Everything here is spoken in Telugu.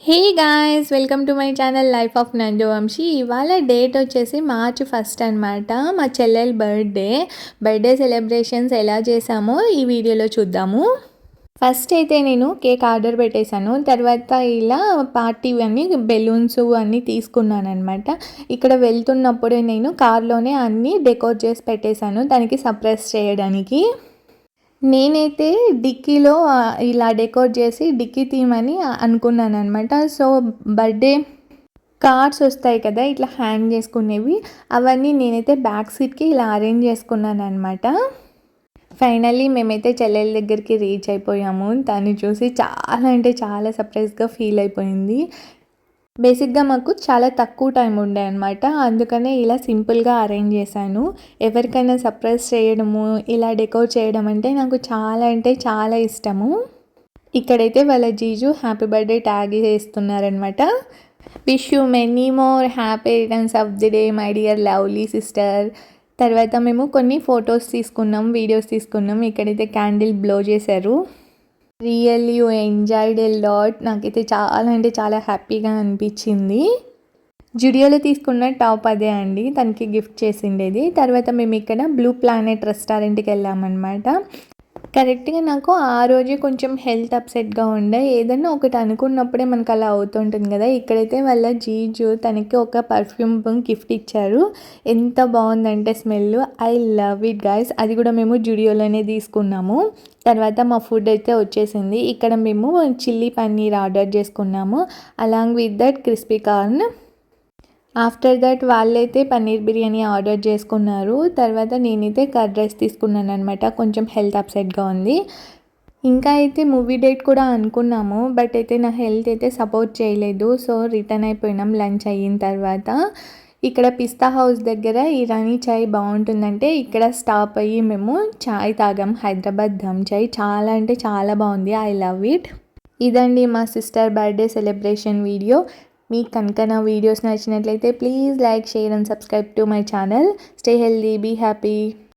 Hey guys, welcome to my channel life of నందు వంశీ. ఇవాళ డేట్ వచ్చేసి మార్చ్ 1 అనమాట. మా చెల్లెల బర్త్డే సెలబ్రేషన్స్ ఎలా చేసామో ఈ వీడియోలో చూద్దాము. ఫస్ట్ అయితే నేను కేక్ ఆర్డర్ పెట్టేశాను. తర్వాత ఇలా పార్టీ అన్నీ బెలూన్స్ అన్నీ తీసుకున్నాను అనమాట. ఇక్కడ వెళ్తున్నప్పుడే నేను కార్లోనే అన్నీ డెకోర్ చేసి పెట్టేశాను దానికి సర్ప్రైజ్ చేయడానికి. నేనైతే డిక్కీలో ఇలా డెకోర్ చేసి డిక్కీ థీమ్ అని అనుకున్నాను అనమాట. సో బర్త్డే కార్డ్స్ వస్తాయి కదా ఇట్లా హ్యాంగ్ చేసుకునేవి, అవన్నీ నేనైతే బ్యాక్ సీట్కి ఇలా అరేంజ్ చేసుకున్నాను అనమాట. ఫైనల్లీ మేమైతే చెల్లెల దగ్గరికి రీచ్ అయిపోయాము. తను చూసి చాలా అంటే చాలా సర్ప్రైజ్గా ఫీల్ అయిపోయింది. బేసిక్గా మాకు చాలా తక్కువ టైం ఉండే అనమాట, అందుకనే ఇలా సింపుల్గా అరేంజ్ చేశాను. ఎవరికైనా సర్ప్రైజ్ చేయడము, ఇలా డెకోర్ చేయడం అంటే నాకు చాలా అంటే చాలా ఇష్టము. ఇక్కడైతే వాళ్ళ జీజు హ్యాపీ బర్త్డే ట్యాగ్ చేస్తున్నారనమాట. Wish you many more happy returns of the day my dear lovely sister. తర్వాత మేము కొన్ని ఫొటోస్ తీసుకున్నాం, వీడియోస్ తీసుకున్నాం. ఇక్కడైతే క్యాండిల్ బ్లో చేశారు. Really you enjoyed a lot. నాకైతే చాలా అంటే చాలా హ్యాపీగా అనిపించింది. జుడియోలో తీసుకున్న టాప్ అదే అండి తనకి గిఫ్ట్ చేసిండేది. తర్వాత మేము ఇక్కడ బ్లూ ప్లానెట్ రెస్టారెంట్కి వెళ్ళామన్నమాట. కరెక్ట్గా నాకు ఆ రోజే కొంచెం హెల్త్ అప్సెట్గా ఉండే. ఏదన్నా ఒకటి అనుకున్నప్పుడే మనకు అలా అవుతుంటుంది కదా. ఇక్కడైతే వాళ్ళ జీజు తనకి ఒక పర్ఫ్యూమ్ గిఫ్ట్ ఇచ్చారు. ఎంత బాగుందంటే smell, I love it guys. అది కూడా మేము జుడియోలోనే తీసుకున్నాము. తర్వాత మా ఫుడ్ అయితే వచ్చేసింది. ఇక్కడ మేము చిల్లీ పన్నీర్ ఆర్డర్ చేసుకున్నాము, along with that crispy corn. After that వాళ్ళైతే పన్నీర్ బిర్యానీ ఆర్డర్ చేసుకున్నారు. తర్వాత నేనైతే కర్డ్ రైస్ తీసుకున్నాను అనమాట. కొంచెం హెల్త్ అప్సెట్గా ఉంది. ఇంకా అయితే మూవీ డేట్ కూడా అనుకున్నాము, బట్ అయితే నా హెల్త్ అయితే సపోర్ట్ చేయలేదు. సో రిటర్న్ అయిపోయినాం లంచ్ అయిన తర్వాత. ఇక్కడ పిస్తా హౌస్ దగ్గర ఇరానీ చాయ్ బాగుంటుందంటే ఇక్కడ స్టాప్ అయ్యి మేము చాయ్ తాగాం. హైదరాబాద్ దమ్ చాయ్ చాలా అంటే చాలా బాగుంది. I love it. ఇదండి మా సిస్టర్ బర్త్డే సెలబ్రేషన్ వీడియో. మీకు కనుక నా వీడియోస్ నచ్చినట్లయితే please like, share and subscribe to my channel. Stay healthy, be happy.